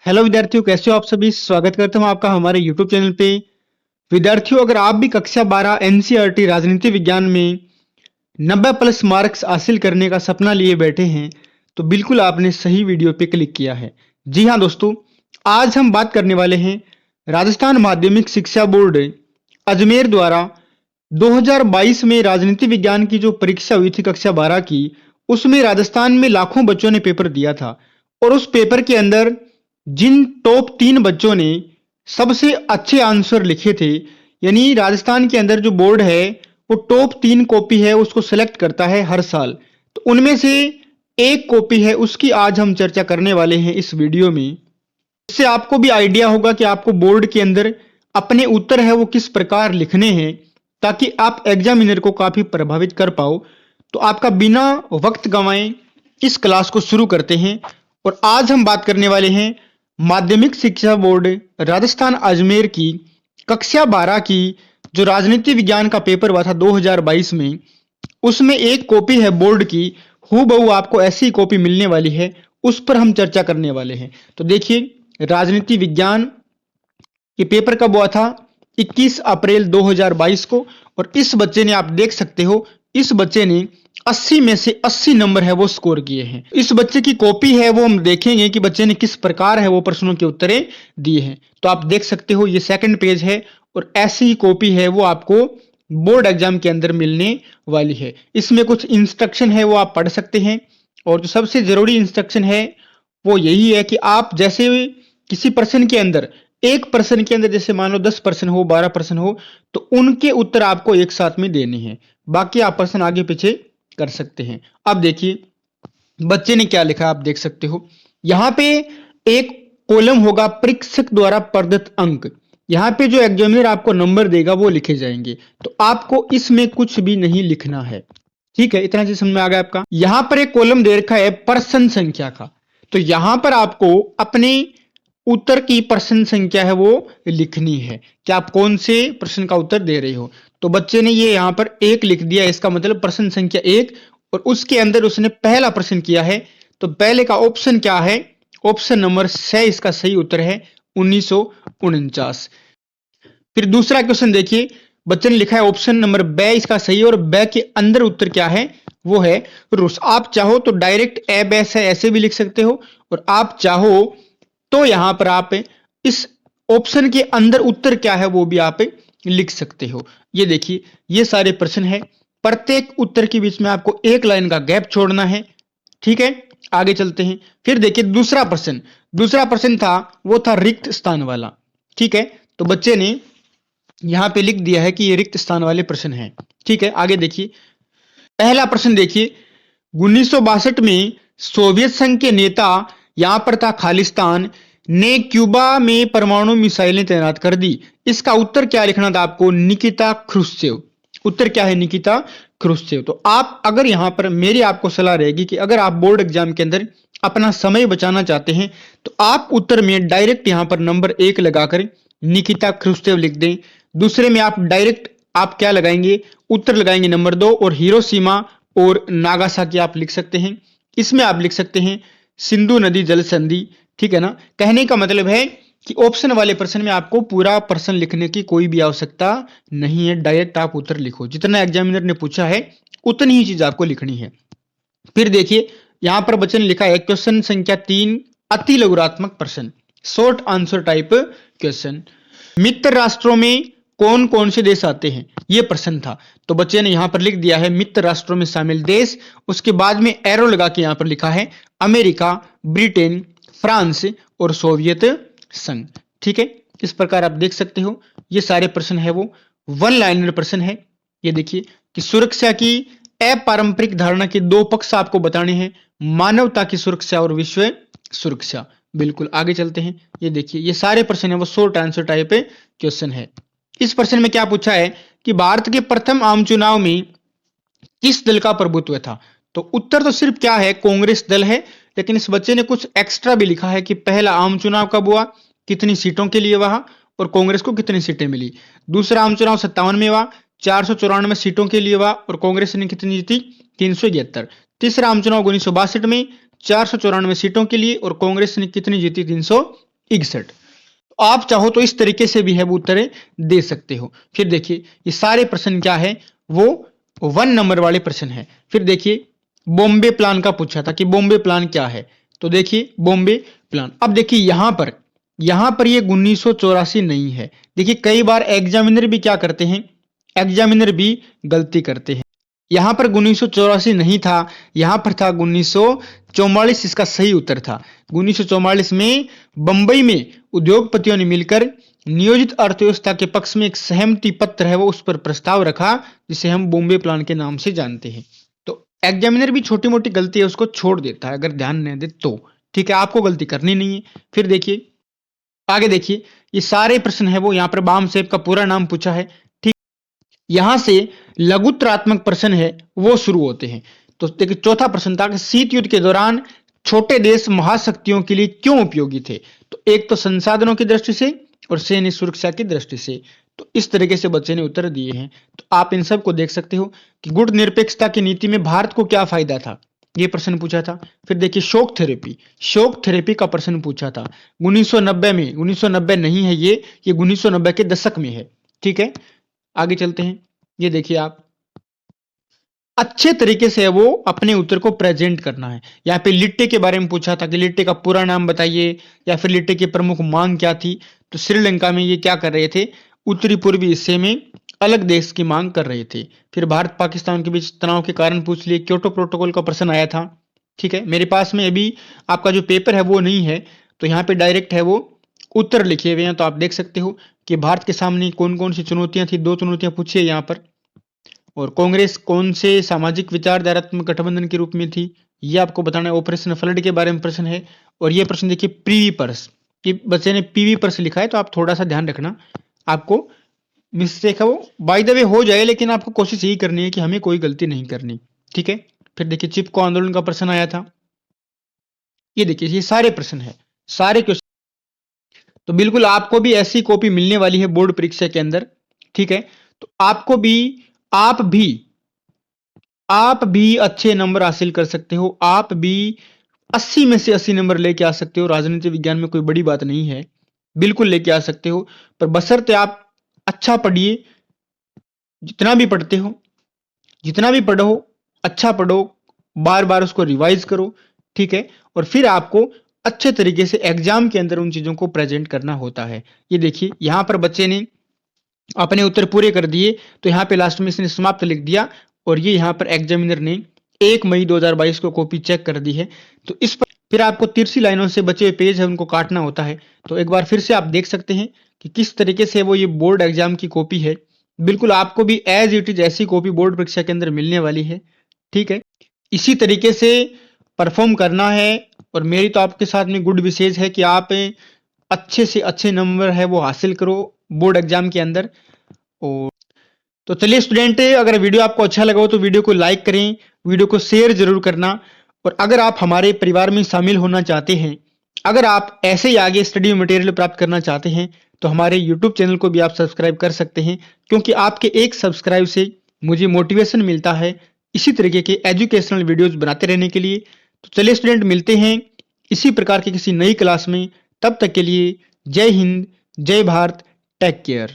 Hello विद्यार्थियों, कैसे हो आप सभी। स्वागत करता हूं आपका हमारे यूट्यूब चैनल पे। विद्यार्थियों, अगर आप भी कक्षा 12 एनसीईआरटी राजनीति विज्ञान में 90 प्लस मार्क्स हासिल करने का सपना लिए बैठे हैं तो बिल्कुल आपने सही वीडियो पे क्लिक किया है। जी हाँ दोस्तों, आज हम बात करने वाले हैं राजस्थान माध्यमिक शिक्षा बोर्ड अजमेर द्वारा 2022 में राजनीति विज्ञान की जो परीक्षा हुई थी कक्षा 12 की, उसमें राजस्थान में लाखों बच्चों ने पेपर दिया था और उस पेपर के अंदर जिन टॉप 3 बच्चों ने सबसे अच्छे आंसर लिखे थे, यानी राजस्थान के अंदर जो बोर्ड है वो टॉप 3 कॉपी है उसको सेलेक्ट करता है हर साल। तो उनमें से एक कॉपी है, उसकी आज हम चर्चा करने वाले हैं इस वीडियो में। इससे आपको भी आइडिया होगा कि आपको बोर्ड के अंदर अपने उत्तर है वो किस प्रकार लिखने हैं, ताकि आप एग्जामिनर को काफी प्रभावित कर पाओ। तो आपका बिना वक्त गंवाए इस क्लास को शुरू करते हैं। और आज हम बात करने वाले हैं माध्यमिक शिक्षा बोर्ड राजस्थान अजमेर की कक्षा 12 की जो राजनीति विज्ञान का पेपर हुआ था 2022 में, उसमें एक कॉपी है बोर्ड की, हूबहू आपको ऐसी कॉपी मिलने वाली है, उस पर हम चर्चा करने वाले हैं। तो देखिए, राजनीति विज्ञान ये पेपर कब हुआ था? 21 अप्रैल 2022 को। और इस बच्चे ने, आप देख सकते हो, इस बच्चे ने 80 में से 80 नंबर है वो स्कोर किए हैं। इस बच्चे की कॉपी है वो हम देखेंगे कि बच्चे ने किस प्रकार है वो प्रश्नों के उत्तरें दिए हैं। तो आप देख सकते हो ये सेकंड पेज है और ऐसी ही कॉपी है वो आपको बोर्ड एग्जाम के अंदर मिलने वाली है। इसमें कुछ इंस्ट्रक्शन है वो आप पढ़ सकते हैं और जो सबसे जरूरी इंस्ट्रक्शन है वो यही है कि आप जैसे किसी प्रश्न के अंदर, एक प्रश्न के अंदर जैसे मान लो 10 प्रश्न हो, 12 प्रश्न हो, तो उनके उत्तर आपको एक साथ में देने हैं। बाकी आप प्रश्न आगे पीछे कर सकते हैं। अब देखिए बच्चे ने क्या लिखा, आप देख सकते हो। यहां पे एक कॉलम होगा परीक्षक द्वारा प्रदत्त अंक, यहां पे जो एग्जामिनर आपको नंबर देगा वो लिखे जाएंगे। तो आपको इसमें कुछ भी नहीं लिखना है, ठीक है। इतना चीज समझ में आ गया आपका। यहां पर एक कॉलम दे रखा है प्रश्न संख्या का, तो यहां पर आपको अपने उत्तर की प्रश्न संख्या है वो लिखनी है कि आप कौन से प्रश्न का उत्तर दे रहे हो। तो बच्चे ने ये यहां पर एक लिख दिया, इसका मतलब प्रश्न संख्या 1, और उसके अंदर उसने पहला प्रश्न किया है। तो पहले का ऑप्शन क्या है? ऑप्शन नंबर 6 इसका सही उत्तर है 1949। फिर दूसरा क्वेश्चन देखिए, बच्चे ने लिखा है ऑप्शन नंबर ब इसका सही है, और ब के अंदर उत्तर क्या है? वो है रूस। आप चाहो तो डायरेक्ट ए बैस है ऐसे भी लिख सकते हो, और आप चाहो तो यहां पर आप इस ऑप्शन के अंदर उत्तर क्या है वो भी आप लिख सकते हो। ये देखिए ये सारे प्रश्न है, प्रत्येक उत्तर के बीच में आपको एक लाइन का गैप छोड़ना है, ठीक है। आगे चलते हैं। फिर देखिए दूसरा प्रश्न था वो था रिक्त स्थान वाला, ठीक है। तो बच्चे ने यहां पे लिख दिया है कि ये रिक्त स्थान वाले प्रश्न है, ठीक है। आगे देखिए पहला प्रश्न देखिए, 1962 में सोवियत संघ के नेता, यहां पर था खालिस्तान, ने क्यूबा में परमाणु मिसाइलें तैनात कर दी। इसका उत्तर क्या लिखना था आपको? निकिता क्रुश्चेव। उत्तर क्या है? निकिता क्रुश्चेव। तो आप अगर यहां पर, मेरी आपको सलाह रहेगी कि अगर आप बोर्ड एग्जाम के अंदर अपना समय बचाना चाहते हैं तो आप उत्तर में डायरेक्ट यहां पर नंबर 1 लगाकर निकिता क्रुश्चेव लिख दें। दूसरे में आप डायरेक्ट आप क्या लगाएंगे? उत्तर लगाएंगे नंबर 2, और हिरोशिमा और नागासाकी आप लिख सकते हैं। इसमें आप लिख सकते हैं सिंधु नदी जल संधि, ठीक है ना। कहने का मतलब है कि ऑप्शन वाले प्रश्न में आपको पूरा प्रश्न लिखने की कोई भी आवश्यकता नहीं है, डायरेक्ट आप उत्तर लिखो, जितना एग्जामिनर ने पूछा है उतनी ही चीज आपको लिखनी है। फिर देखिए यहां पर बच्चे ने लिखा है क्वेश्चन संख्या 3, अति लघुरात्मक प्रश्न, शॉर्ट आंसर टाइप क्वेश्चन। मित्र राष्ट्रों में कौन कौन से देश आते हैं? यह प्रश्न था। तो बच्चे ने यहां पर लिख दिया है मित्र राष्ट्रों में शामिल देश, उसके बाद में एरो लगा के यहां पर लिखा है अमेरिका, ब्रिटेन, फ्रांस और सोवियत संघ, ठीक है। इस प्रकार आप देख सकते हो ये सारे प्रश्न है वो वन लाइनर प्रश्न है। ये देखिए कि सुरक्षा की अपारंपरिक धारणा के 2 पक्ष आपको बताने हैं, मानवता की सुरक्षा और विश्व सुरक्षा। बिल्कुल आगे चलते हैं। ये देखिए ये सारे प्रश्न है वो शॉर्ट आंसर टाइप क्वेश्चन है। इस प्रश्न में क्या पूछा है कि भारत के प्रथम आम चुनाव में किस दल का प्रभुत्व था? तो उत्तर तो सिर्फ क्या है? कांग्रेस दल है। लेकिन इस बच्चे ने कुछ एक्स्ट्रा भी लिखा है कि पहला आम चुनाव कब हुआ, कितनी सीटों के लिए वहां, और कांग्रेस को कितनी सीटें मिली। दूसरा आम चुनाव 57 में हुआ, 494 सीटों के लिए हुआ, और कांग्रेस ने कितनी जीती? 371। तीसरा आम चुनाव 1962 में 494 सीटों के लिए, और कांग्रेस ने कितनी जीती? 61। आप चाहो तो इस तरीके से भी है वो उत्तर दे सकते हो। फिर देखिए ये सारे प्रश्न क्या है, वो 1 नंबर वाले प्रश्न है। फिर देखिए बॉम्बे प्लान का पूछा था कि बॉम्बे प्लान क्या है, तो देखिए बॉम्बे प्लान, अब देखिए यहां पर ये 1984 नहीं है। देखिए कई बार एग्जामिनर भी क्या करते हैं, एग्जामिनर भी गलती करते हैं। यहां पर 1984 नहीं था, यहां पर था 1944, इसका सही उत्तर था। 1944 में बंबई में उद्योगपतियों ने मिलकर नियोजित अर्थव्यवस्था के पक्ष में एक सहमति पत्र है वो उस पर प्रस्ताव रखा, जिसे हम बॉम्बे प्लान के नाम से जानते हैं। तो एग्जामिनर भी छोटी मोटी गलती है उसको छोड़ देता है अगर ध्यान नहीं दे तो। ठीक है, आपको गलती करनी नहीं है। फिर देखिए आगे देखिए, ये सारे प्रश्न है वो यहाँ पर बाम सेब का पूरा नाम पूछा है। ठीक, यहां से लघुत्रात्मक प्रश्न है वो शुरू होते हैं। तो देखिए चौथा प्रश्न था कि शीत युद्ध के दौरान छोटे देश महाशक्तियों के लिए क्यों उपयोगी थे। तो एक तो संसाधनों की दृष्टि से और सैन्य सुरक्षा की दृष्टि से। तो इस तरीके से बच्चे ने उत्तर दिए हैं। तो आप इन सब को देख सकते हो कि गुण निरपेक्षता की नीति में भारत को क्या फायदा था, ये प्रश्न पूछा था। फिर देखिए शोक थेरेपी का प्रश्न पूछा था 1990 में। 1990 नहीं है ये 1990 के दशक में है। ठीक है, आगे चलते हैं। ये देखिए आप अच्छे तरीके से वो अपने उत्तर को प्रेजेंट करना है। यहाँ पे लिट्टे के बारे में पूछा था कि लिट्टे का पूरा नाम बताइए, या फिर लिट्टे की प्रमुख मांग क्या थी। तो श्रीलंका में ये क्या कर रहे थे, उत्तरी पूर्वी हिस्से में अलग देश की मांग कर रहे थे। फिर भारत पाकिस्तान के बीच तनाव के कारण पूछ लिए, क्योटो प्रोटोकॉल का प्रश्न आया था। ठीक है, मेरे पास में अभी आपका जो पेपर है वो नहीं है, तो यहाँ पे डायरेक्ट है वो उत्तर लिखे हुए हैं। तो आप देख सकते हो कि भारत के सामने कौन कौन सी चुनौतियां थी, 2 चुनौतियां पूछी है यहाँ पर। और कांग्रेस कौन से सामाजिक विचारधारात्मक गठबंधन के रूप में थी, ये आपको बताना है। ऑपरेशन फ्लड के बारे में प्रश्न है। और ये प्रश्न देखिए पीवी पर्स, ये बच्चे ने पीवी पर्स लिखा है, तो आप थोड़ा सा ध्यान रखना, आपको मिस्टेक है वो बाय द वे हो जाए, लेकिन आपको कोशिश यही करनी है कि हमें कोई गलती नहीं करनी। ठीक है, फिर देखिए चिपको आंदोलन का प्रश्न आया था। ये देखिए ये सारे प्रश्न है, सारे क्वेश्चन। तो बिल्कुल आपको भी ऐसी कॉपी मिलने वाली है बोर्ड परीक्षा के अंदर। ठीक है, तो आपको भी आप भी अच्छे नंबर हासिल कर सकते हो। आप भी 80 में से 80 नंबर लेके आ सकते हो। राजनीति विज्ञान में कोई बड़ी बात नहीं है, बिल्कुल लेके आ सकते हो। पर बशर्ते आप अच्छा पढ़िए, जितना भी पढ़ते हो, जितना भी पढ़ो अच्छा पढ़ो, बार बार उसको रिवाइज करो। ठीक है, और फिर आपको अच्छे तरीके से एग्जाम के अंदर उन चीजों को प्रेजेंट करना होता है। ये देखिए यहां पर बच्चे ने अपने उत्तर पूरे कर दिए, तो यहाँ पे लास्ट में इसने समाप्त लिख दिया। और ये यहाँ पर एग्जामिनर ने 1 मई 2022 को कॉपी चेक कर दी है। तो इस पर फिर आपको तिरछी लाइनों से बचे हुए पेज है उनको काटना होता है। तो एक बार फिर से आप देख सकते हैं कि किस तरीके से वो ये बोर्ड एग्जाम की कॉपी है। बिल्कुल आपको भी एज इट इज ऐसी कॉपी बोर्ड परीक्षा के अंदर मिलने वाली है। ठीक है, इसी तरीके से परफॉर्म करना है। और मेरी तो आपके साथ में गुड विशेष है कि आप अच्छे से अच्छे नंबर है वो हासिल करो बोर्ड एग्जाम के अंदर। और तो चलिए स्टूडेंट, अगर वीडियो आपको अच्छा लगा हो तो वीडियो को लाइक करें, वीडियो को शेयर जरूर करना। और अगर आप हमारे परिवार में शामिल होना चाहते हैं, अगर आप ऐसे ही आगे स्टडी मटेरियल प्राप्त करना चाहते हैं, तो हमारे यूट्यूब चैनल को भी आप सब्सक्राइब कर सकते हैं, क्योंकि आपके एक सब्सक्राइब से मुझे मोटिवेशन मिलता है इसी तरीके के एजुकेशनल वीडियोज बनाते रहने के लिए। तो चलिए स्टूडेंट, मिलते हैं इसी प्रकार के किसी नई क्लास में। तब तक के लिए जय हिंद, जय भारत, टेक केयर।